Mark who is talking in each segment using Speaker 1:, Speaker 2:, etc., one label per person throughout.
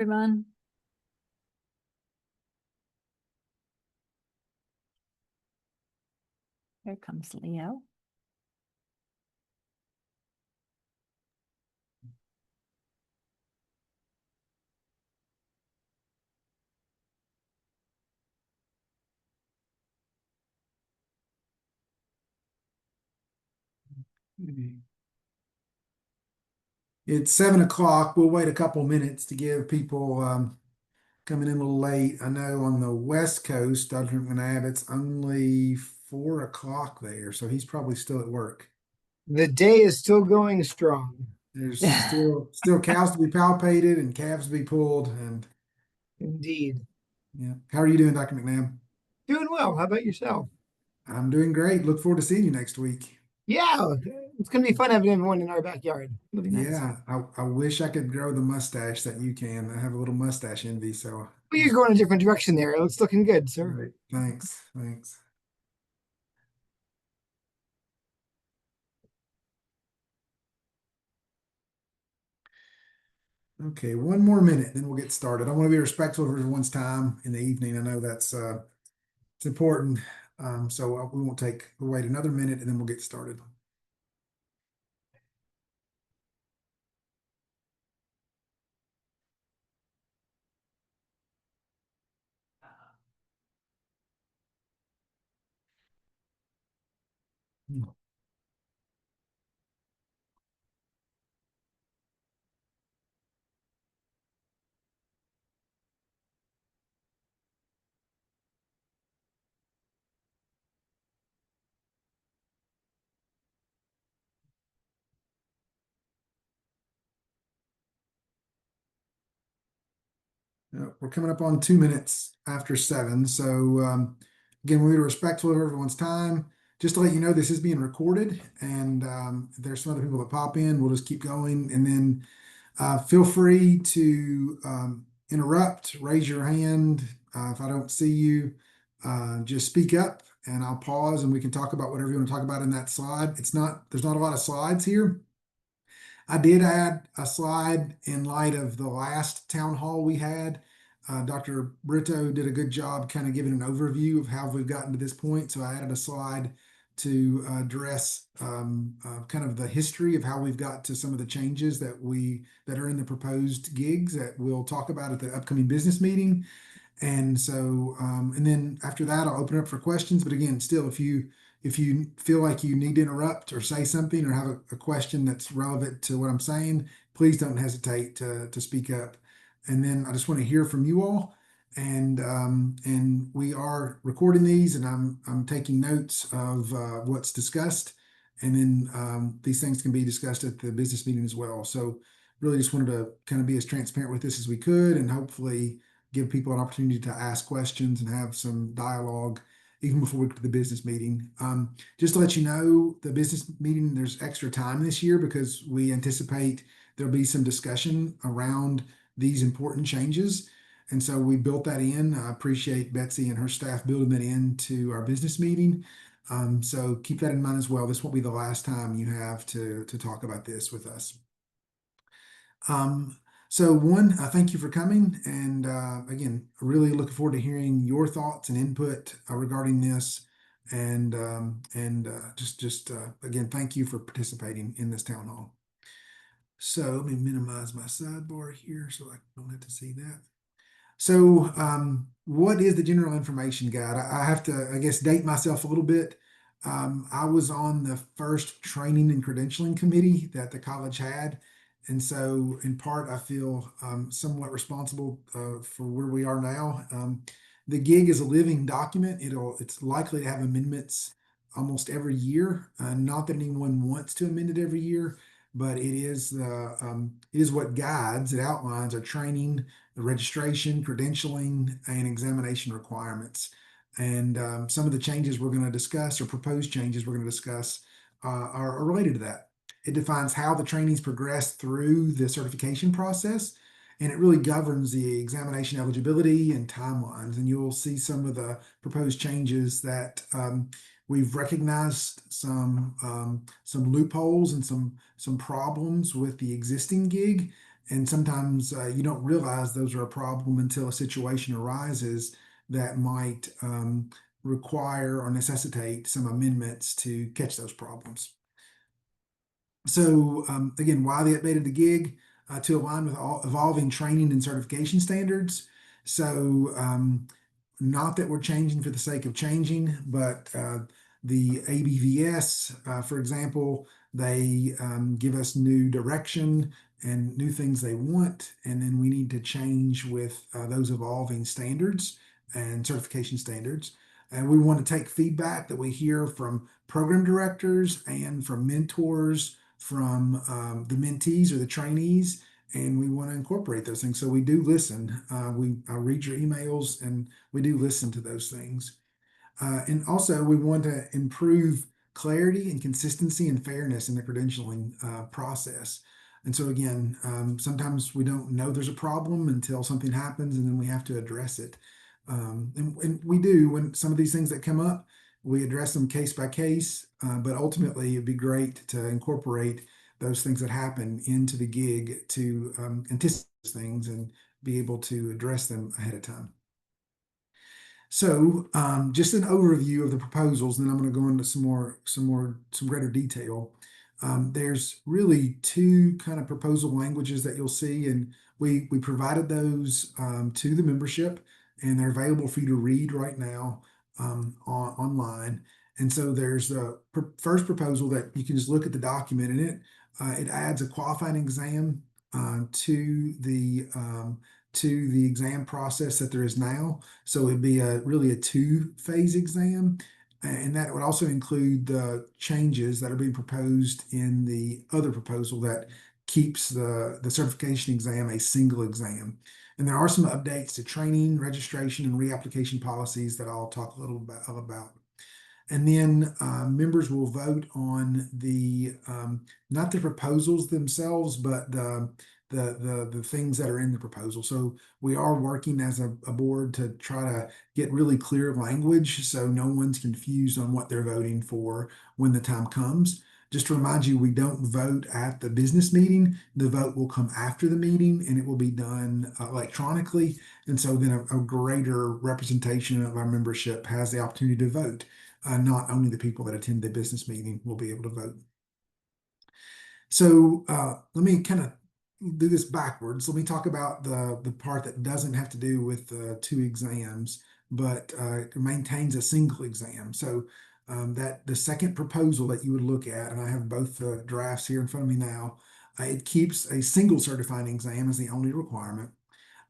Speaker 1: Everyone. Here comes Leo.
Speaker 2: It's 7 o'clock. We'll wait a couple minutes to give people coming in a little late. I know on the West Coast, Dr. McNabb, it's only 4 o'clock there, so he's probably still at work.
Speaker 3: The day is still going strong.
Speaker 2: There's still cows to be palpated and calves to be pulled. And
Speaker 3: Indeed.
Speaker 2: yeah, how are you doing, Dr. McNabb?
Speaker 3: Doing well. How about yourself?
Speaker 2: I'm doing great. Look forward to seeing you next week.
Speaker 3: Yeah, it's going to be fun having everyone in our backyard. It'll be nice.
Speaker 2: Yeah, I wish I could grow the mustache that you can. I have a little mustache envy, so.
Speaker 3: Well, you're going a different direction there. It's looking good, sir.
Speaker 2: Right. Thanks. Okay, one more minute, then we'll get started. I want to be respectful of everyone's time in the evening. I know that's it's important. So we won't we'll wait another minute and then we'll get started. We're coming up on 2 minutes after 7. So again, we're respectful of everyone's time. Just to let you know, this is being recorded, and if there's some other people that pop in, we'll just keep going. And then feel free to interrupt, raise your hand. If I don't see you, just speak up and I'll pause and we can talk about whatever you want to talk about in that slide. There's not a lot of slides here. I did add a slide in light of the last town hall we had. Dr. Brito did a good job kind of giving an overview of how we've gotten to this point. So I added a slide to address kind of the history of how we've got to some of the changes that are in the proposed gigs that we'll talk about at the upcoming business meeting. And so, and then after that, I'll open up for questions. But again, still, if you feel like you need to interrupt or say something or have a question that's relevant to what I'm saying, please don't hesitate to speak up. And then I just want to hear from you all. And we are recording these, and I'm taking notes of what's discussed, and then these things can be discussed at the business meeting as well. So really just wanted to kind of be as transparent with this as we could, and hopefully give people an opportunity to ask questions and have some dialogue even before we get to the business meeting. Just to let you know, the business meeting, there's extra time this year because we anticipate there'll be some discussion around these important changes. And so we built that in. I appreciate Betsy and her staff building that into our business meeting. So keep that in mind as well. This won't be the last time you have to talk about this with us. So one, thank you for coming. And again, really looking forward to hearing your thoughts and input regarding this. And just again, thank you for participating in this town hall. So let me minimize my sidebar here so I don't have to see that. So what is the general information guide? I have to, I guess, date myself a little bit. I was on the first training and credentialing committee that the college had. And so in part, I feel somewhat responsible for where we are now. The gig is a living document. It's likely to have amendments almost every year. Not that anyone wants to amend it every year, but it is what guides, it outlines our training, the registration, credentialing, and examination requirements. And some of the changes we're going to discuss, or proposed changes we're going to discuss, are related to that. It defines how the trainings progress through the certification process, and it really governs the examination eligibility and timelines. And you'll see some of the proposed changes that we've recognized some loopholes and some problems with the existing gig. And sometimes you don't realize those are a problem until a situation arises that might require or necessitate some amendments to catch those problems. So again, why they updated the gig to align with all evolving training and certification standards. So not that we're changing for the sake of changing, but the ABVS, for example, they give us new direction and new things they want, and then we need to change with those evolving standards and certification standards. And we want to take feedback that we hear from program directors and from mentors, from the mentees or the trainees, and we want to incorporate those things. So we do listen. I read your emails, and we do listen to those things. And also, we want to improve clarity and consistency and fairness in the credentialing process. And so, again, sometimes we don't know there's a problem until something happens, and then we have to address it. And we do, when some of these things that come up, we address them case by case, but ultimately it'd be great to incorporate those things that happen into the gig to anticipate things and be able to address them ahead of time. So just an overview of the proposals, and then I'm going to go into some greater detail. There's really two kind of proposal languages that you'll see, and we provided those to the membership, and they're available for you to read right now online. And so there's the first proposal that you can just look at the document in it. It adds a qualifying exam to the exam process that there is now. So it'd be really a two-phase exam. And that would also include the changes that are being proposed in the other proposal that keeps the certification exam a single exam. And there are some updates to training, registration, and reapplication policies that I'll talk a little about. And then members will vote on the not the proposals themselves, but the things that are in the proposal. So we are working as a board to try to get really clear language so no one's confused on what they're voting for when the time comes. Just to remind you, we don't vote at the business meeting. The vote will come after the meeting, and it will be done electronically. And so then a greater representation of our membership has the opportunity to vote. Not only the people that attend the business meeting will be able to vote. So let me kind of do this backwards. Let me talk about the part that doesn't have to do with the two exams, but maintains a single exam. So that the second proposal that you would look at, and I have both the drafts here in front of me now, it keeps a single certifying exam as the only requirement.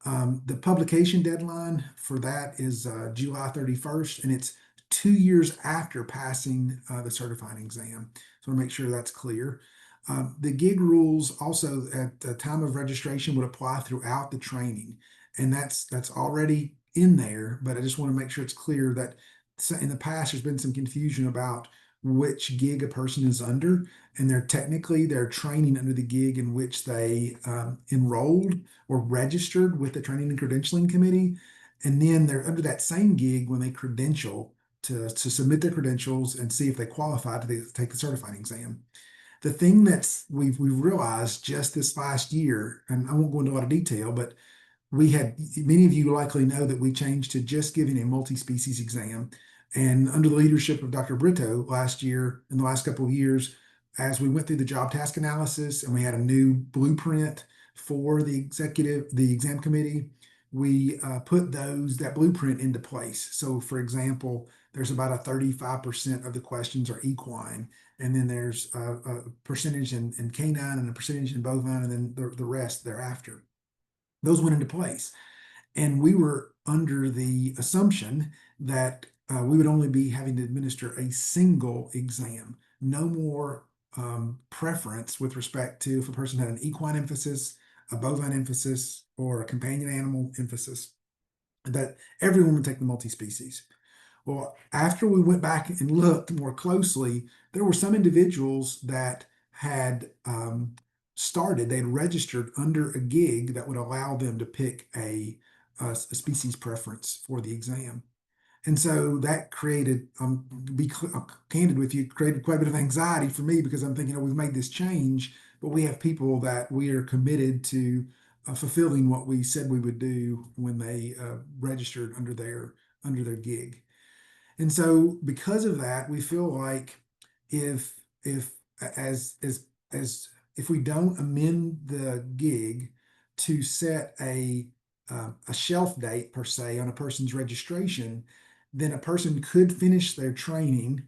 Speaker 2: The publication deadline for that is July 31st, and it's 2 years after passing the certifying exam. So I want to make sure that's clear. The gig rules also at the time of registration would apply throughout the training, and that's already in there, but I just want to make sure it's clear that in the past there's been some confusion about which gig a person is under, and they're training under the gig in which they enrolled or registered with the Training and Credentialing Committee, and then they're under that same gig when they credential to submit their credentials and see if they qualify to take the certifying exam. The thing that's we've realized just this last year, and I won't go into a lot of detail, but many of you likely know that we changed to just giving a multi-species exam. And under the leadership of Dr. Brito last year, in the last couple of years, as we went through the job task analysis and we had a new blueprint for the exam committee, we put that blueprint into place. So for example, there's about a 35% of the questions are equine, and then there's a percentage in canine and a percentage in bovine, and then the rest thereafter. Those went into place. And we were under the assumption that we would only be having to administer a single exam, no more preference with respect to if a person had an equine emphasis, a bovine emphasis, or a companion animal emphasis, that everyone would take the multi-species. Well, after we went back and looked more closely, there were some individuals that had they'd registered under a gig that would allow them to pick a species preference for the exam. And so that created, be candid with you, created quite a bit of anxiety for me because I'm thinking, we've made this change, but we have people that we are committed to fulfilling what we said we would do when they registered under their gig. And so because of that, we feel like if as if we don't amend the gig to set a shelf date per se on a person's registration, then a person could finish their training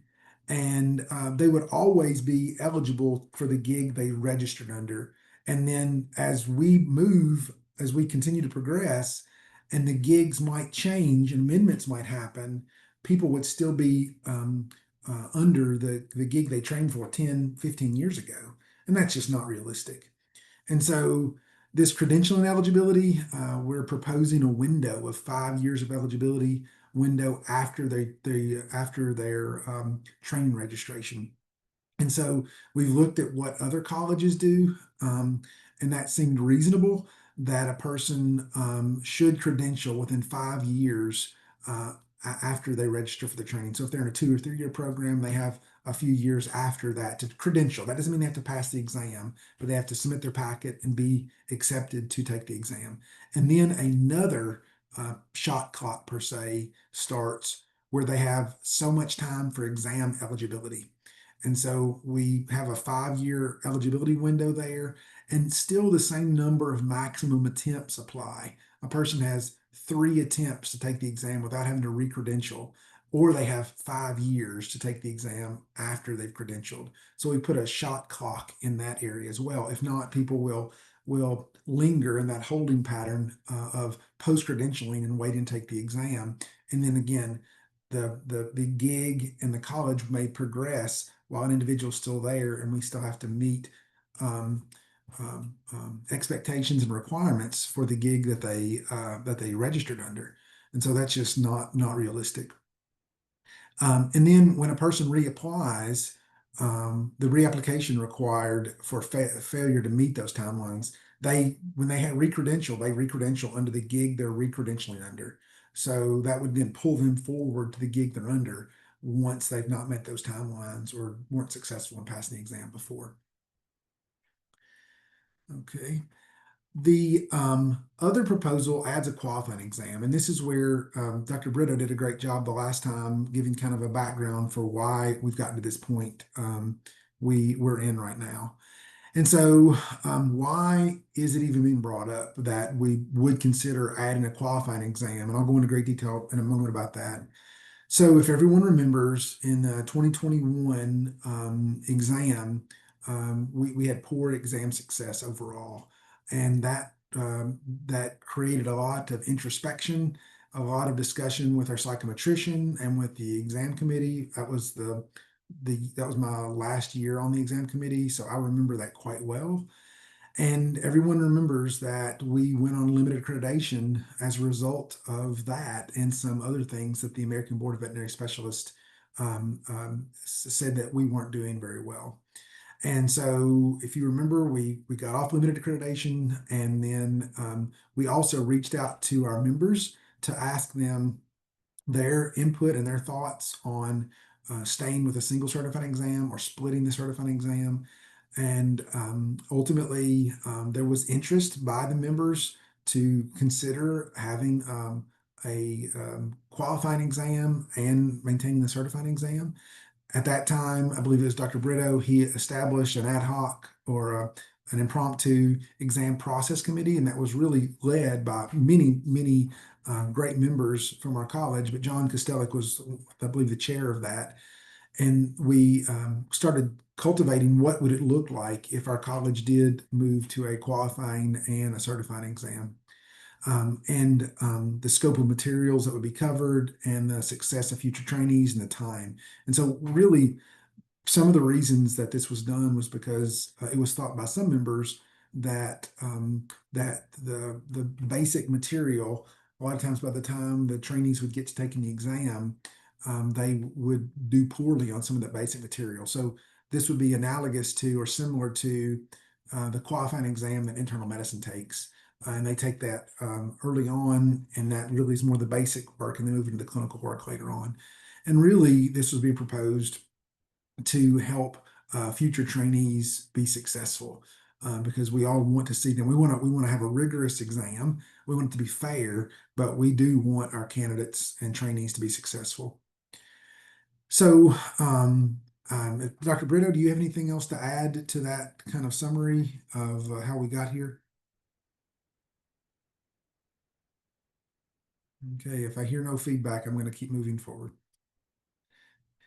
Speaker 2: and they would always be eligible for the gig they registered under. And then as we continue to progress, and the gigs might change and amendments might happen, people would still be under the gig they trained for 10, 15 years ago. And that's just not realistic. And so this credentialing eligibility, we're proposing a window of 5 years of eligibility window after after their training registration. And so we've looked at what other colleges do, and that seemed reasonable that a person should credential within 5 years after they register for the training. So if they're in a 2 or 3 year program, they have a few years after that to credential. That doesn't mean they have to pass the exam, but they have to submit their packet and be accepted to take the exam. And then another shot clock per se starts where they have so much time for exam eligibility. And so we have a 5 year eligibility window there, and still the same number of maximum attempts apply. A person has 3 attempts to take the exam without having to re-credential, or they have 5 years to take the exam after they've credentialed. So we put a shot clock in that area as well. If not, people will linger in that holding pattern of post-credentialing and wait and take the exam. And then again, the gig and the college may progress while an individual's still there, and we still have to meet expectations and requirements for the gig that they registered under. And so that's just not realistic. And then when a person reapplies, the reapplication required for failure to meet those timelines, when they have re-credential, they re-credential under the gig they're re-credentialing under. So that would then pull them forward to the gig they're under once they've not met those timelines or weren't successful in passing the exam before. Okay. The other proposal adds a qualifying exam, and this is where Dr. Brito did a great job the last time, giving kind of a background for why we've gotten to this point we're in right now. And so why is it even being brought up that we would consider adding a qualifying exam? And I'll go into great detail in a moment about that. So if everyone remembers, in the 2021 exam, we had poor exam success overall, and that created a lot of introspection, a lot of discussion with our psychometrician and with the exam committee. That was that was my last year on the exam committee, so I remember that quite well. And everyone remembers that we went on limited accreditation as a result of that and some other things that the American Board of Veterinary Specialists said that we weren't doing very well. And so if you remember, we got off limited accreditation, and then we also reached out to our members to ask them their input and their thoughts on staying with a single certifying exam or splitting the certifying exam. And ultimately, there was interest by the members to consider having a qualifying exam and maintaining the certifying exam. At that time, I believe it was Dr. Brito, he established an ad hoc or an impromptu exam process committee, and that was really led by many great members from our college. But John Kostelic was, I believe, the chair of that. And we started cultivating what would it look like if our college did move to a qualifying and a certifying exam. And the scope of materials that would be covered and the success of future trainees and the time. And so really some of the reasons that this was done was because it was thought by some members that that the basic material, a lot of times by the time the trainees would get to taking the exam, they would do poorly on some of that basic material. So this would be analogous to or similar to the qualifying exam that internal medicine takes. And they take that early on, and that really is more the basic work, and then move into the clinical work later on. And really, this was being proposed to help future trainees be successful. because we all want to see them. We want to have a rigorous exam. We want it to be fair, but we do want our candidates and trainees to be successful. So, Dr. Brito, do you have anything else to add to that kind of summary of how we got here? Okay, if I hear no feedback, I'm going to keep moving forward.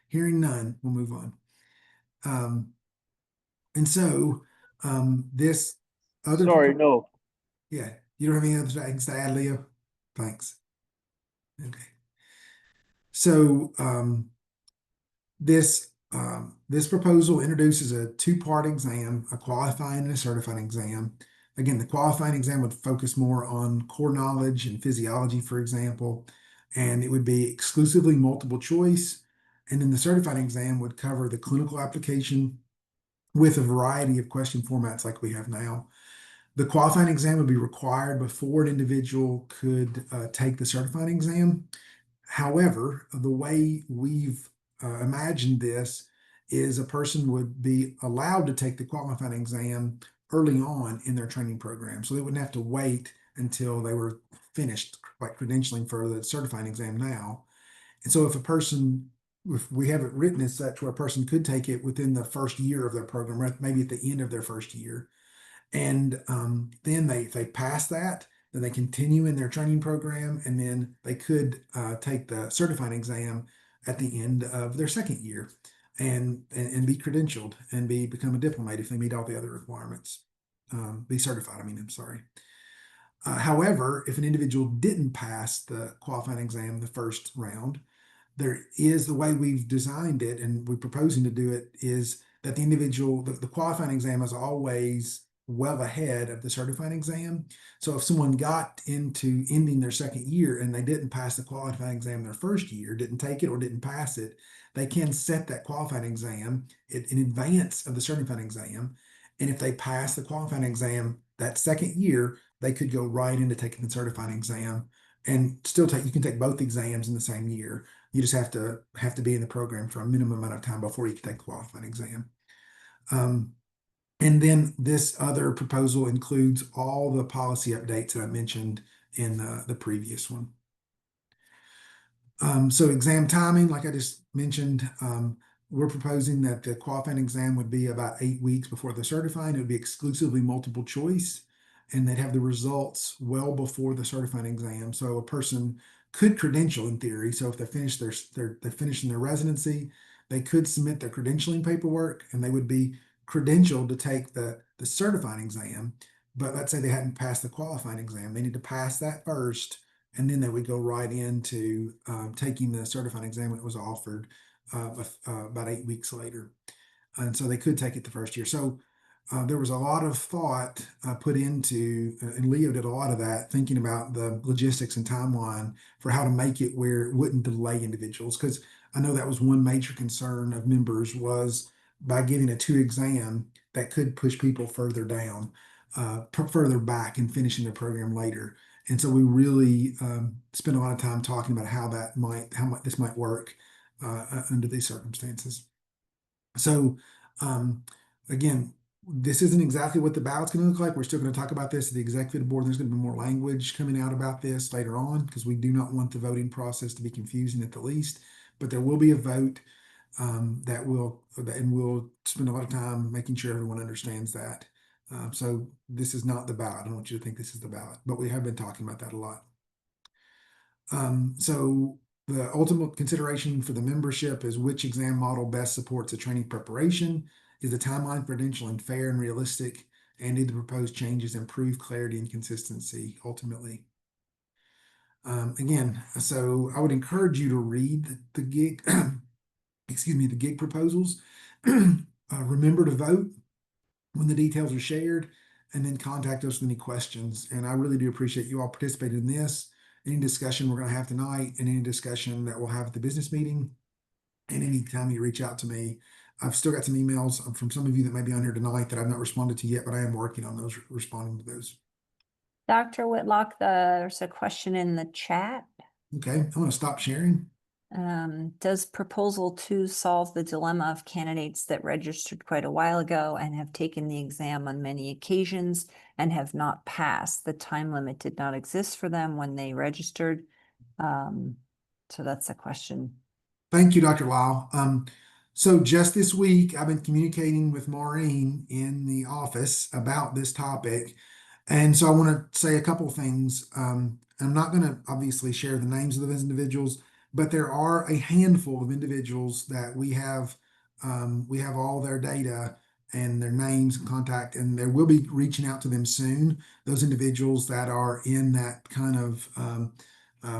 Speaker 2: Hearing none, we'll move on. And so this other
Speaker 1: Sorry, no.
Speaker 2: Yeah, you don't have any other things to add, Leo? Thanks. Okay. So this proposal introduces a two-part exam, a qualifying and a certifying exam. Again, the qualifying exam would focus more on core knowledge and physiology, for example, and it would be exclusively multiple choice. And then the certifying exam would cover the clinical application with a variety of question formats like we have now. The qualifying exam would be required before an individual could take the certifying exam. However, the way we've imagined this is a person would be allowed to take the qualifying exam early on in their training program. So they wouldn't have to wait until they were finished, like credentialing for the certifying exam now. And so if we have it written as such where a person could take it within the first year of their program, or maybe at the end of their first year, and then if they pass that, then they continue in their training program, and then they could take the certifying exam at the end of their second year and be credentialed and become a diplomate if they meet all the other requirements. Be certified, I'm sorry. However, if an individual didn't pass the qualifying exam the first round, there is the way we've designed it and we're proposing to do it is that the individual, the qualifying exam is always well ahead of the certifying exam. So if someone got into ending their second year and they didn't pass the qualifying exam their first year, didn't take it or didn't pass it, they can set that qualifying exam in advance of the certifying exam. And if they pass the qualifying exam that second year, they could go right into taking the certifying exam and still you can take both exams in the same year. You just have to be in the program for a minimum amount of time before you can take the qualifying exam. And then this other proposal includes all the policy updates that I mentioned in the previous one. So exam timing, like I just mentioned, we're proposing that the qualifying exam would be about 8 weeks before the certifying. It would be exclusively multiple choice, and they'd have the results well before the certifying exam. So a person could credential in theory. So if they finish they're finishing their residency, they could submit their credentialing paperwork, and they would be credentialed to take the certifying exam. But let's say they hadn't passed the qualifying exam, they need to pass that first, and then they would go right into taking the certifying exam when it was offered about 8 weeks later. And so they could take it the first year. So there was a lot of thought put into, and Leo did a lot of that, thinking about the logistics and timeline for how to make it where it wouldn't delay individuals. Because I know that was one major concern of members was by giving a 2 exam that could push people further down, further back and finishing their program later. And so we really spent a lot of time talking about how this might work under these circumstances. So again, this isn't exactly what the ballot's going to look like. We're still going to talk about this at the executive board. There's going to be more language coming out about this later on because we do not want the voting process to be confusing at the least. But there will be a vote and we'll spend a lot of time making sure everyone understands that. So this is not the ballot. I don't want you to think this is the ballot, but we have been talking about that a lot. So the ultimate consideration for the membership is which exam model best supports the training preparation. Is the timeline for credentialing fair and realistic? And did the proposed changes improve clarity and consistency ultimately? Again, so I would encourage you to read the GIG, the GIG proposals. Remember to vote when the details are shared, and then contact us with any questions. And I really do appreciate you all participating in this. Any discussion we're going to have tonight, and any discussion that we'll have at the business meeting, and any time you reach out to me. I've still got some emails from some of you that may be on here tonight that I've not responded to yet, but I am working on those, responding to those.
Speaker 4: Dr. Whitlock, there's a question in the chat.
Speaker 2: Okay, I'm going to stop sharing.
Speaker 1: Does proposal 2 solve the dilemma of candidates that registered quite a while ago and have taken the exam on many occasions and have not passed? The time limit did not exist for them when they registered. So that's a question.
Speaker 2: Thank you, Dr. Lyle. So just this week, I've been communicating with Maureen in the office about this topic. And so I want to say a couple things. I'm not going to obviously share the names of those individuals, but there are a handful of individuals that we have all their data and their names and contact, and there will be reaching out to them soon. Those individuals that are in that kind of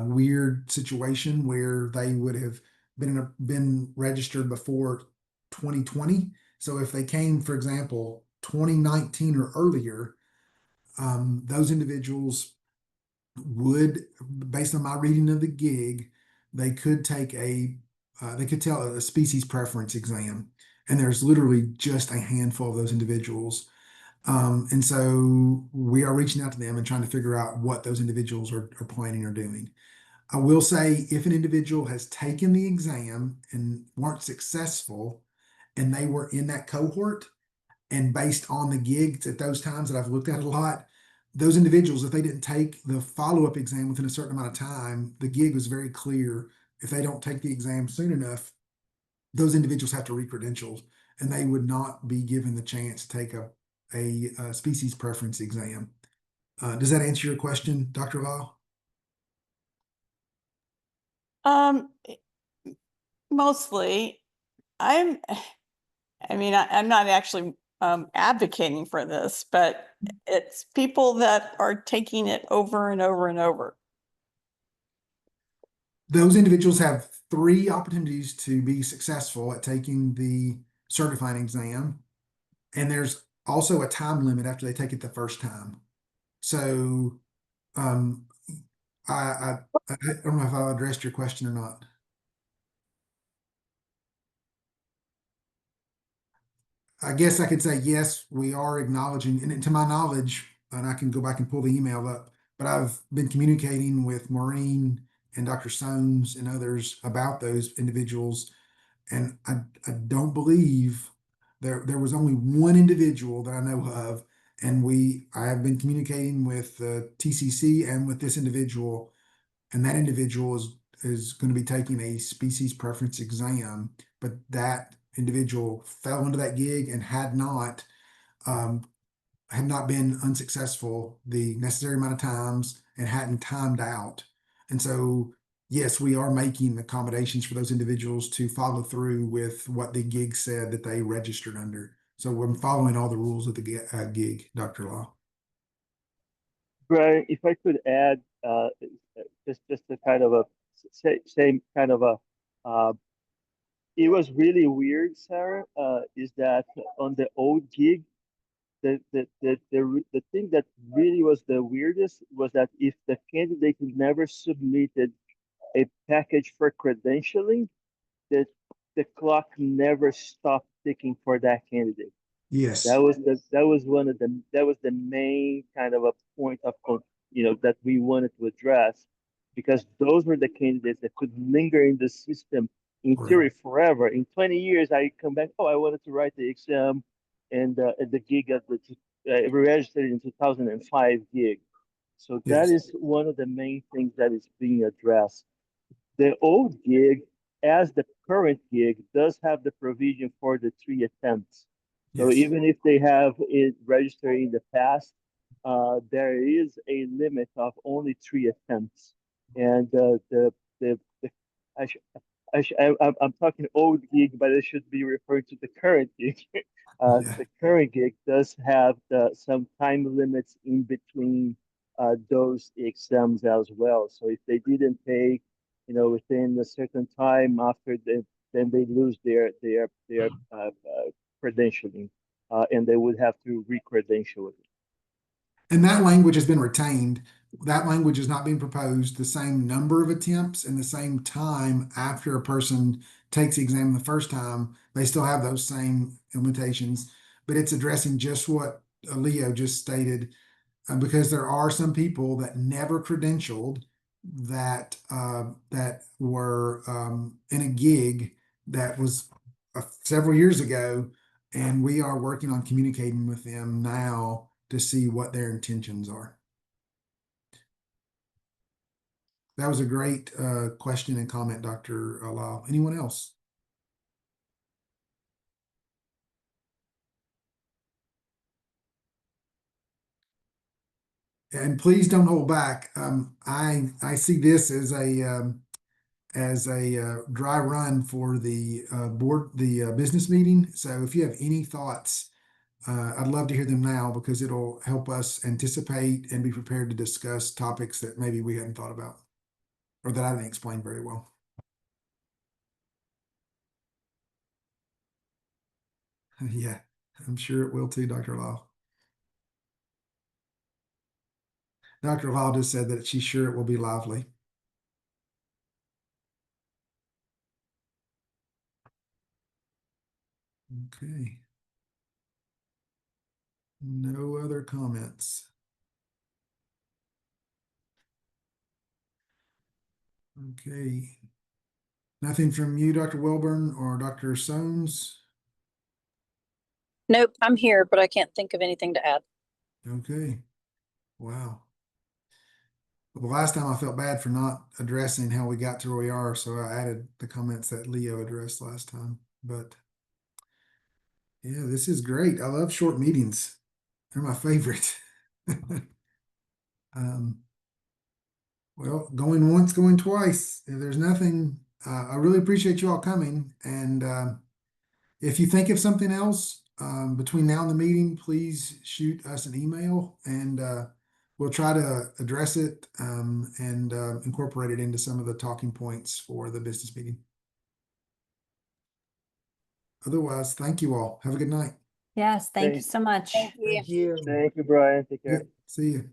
Speaker 2: weird situation where they would have been registered before 2020. So if they came, for example, 2019 or earlier, those individuals would, based on my reading of the gig, they could take they could tell a species preference exam, and there's literally just a handful of those individuals. And so we are reaching out to them and trying to figure out what those individuals are planning or doing. I will say if an individual has taken the exam and weren't successful and they were in that cohort, and based on the gigs at those times that I've looked at a lot, those individuals, if they didn't take the follow-up exam within a certain amount of time, the gig was very clear. If they don't take the exam soon enough, those individuals have to re-credential and they would not be given the chance to take a species preference exam. Does that answer your question, Dr. Val?
Speaker 4: Mostly. I mean, I'm not actually advocating for this, but it's people that are taking it over and over and over.
Speaker 2: Those individuals have 3 opportunities to be successful at taking the certifying exam. And there's also a time limit after they take it the first time. So I don't know if I addressed your question or not. I guess I could say yes, we are acknowledging, and to my knowledge, and I can go back and pull the email up, but I've been communicating with Maureen and Dr. Soames and others about those individuals. And I don't believe there was only one individual that I know of, and I have been communicating with TCC and with this individual, and that individual is going to be taking a species preference exam, but that individual fell into that gig and um, had not been unsuccessful the necessary amount of times and hadn't timed out. And so, yes, we are making accommodations for those individuals to follow through with what the gig said that they registered under. So we're following all the rules of the gig, Dr. Law.
Speaker 5: Brian, if I could add, just a kind of a same kind of a, it was really weird, Sarah, is that on the old gig, the thing that really was the weirdest was that if the candidate never submitted a package for credentialing, that the clock never stopped ticking for that candidate.
Speaker 2: Yes.
Speaker 5: That was the main kind of a point of that we wanted to address, because those were the candidates that could linger in the system in theory forever. In 20 years, I come back, oh, I wanted to write the exam, and at the gig at the registered in 2005 gig. So that is one of the main things that is being addressed. The old gig, as the current gig, does have the provision for the 3 attempts. So even if they have it registered in the past, there is a limit of only 3 attempts. And I'm talking old gig, but it should be referred to the current gig. The current gig does have some time limits in between those exams as well. So if they didn't take, within a certain time after then they lose their credentialing, and they would have to re-credential it.
Speaker 2: And that language has been retained. That language is not being proposed. The same number of attempts and the same time after a person takes the exam the first time, they still have those same limitations, but it's addressing just what Leo just stated, because there are some people that never credentialed that were in a gig that was several years ago, and we are working on communicating with them now to see what their intentions are. That was a great question and comment, Dr. Lau. Anyone else? And please don't hold back. I see this as a dry run for the business meeting. So if you have any thoughts, I'd love to hear them now, because it'll help us anticipate and be prepared to discuss topics that maybe we hadn't thought about, or that I didn't explain very well. Yeah, I'm sure it will too, Dr. Lau. Dr. Lau just said that she's sure it will be lively. Okay. No other comments. Okay. Nothing from you, Dr. Welburn or Dr. Soames?
Speaker 6: Nope, I'm here, but I can't think of anything to add.
Speaker 2: Okay. Wow. Well, the last time I felt bad for not addressing how we got to where we are, so I added the comments that Leo addressed last time. But yeah, this is great. I love short meetings. They're my favorite. Well, going once, going twice. If there's nothing, I really appreciate you all coming. And if you think of something else between now and the meeting, please shoot us an email, and we'll try to address it and incorporate it into some of the talking points for the business meeting. Otherwise, thank you all. Have a good night.
Speaker 1: Yes, thank you
Speaker 5: Thank-
Speaker 1: so much.
Speaker 6: Thank you.
Speaker 3: Thank you.
Speaker 5: Thank you, Brian. Take care.
Speaker 2: See you.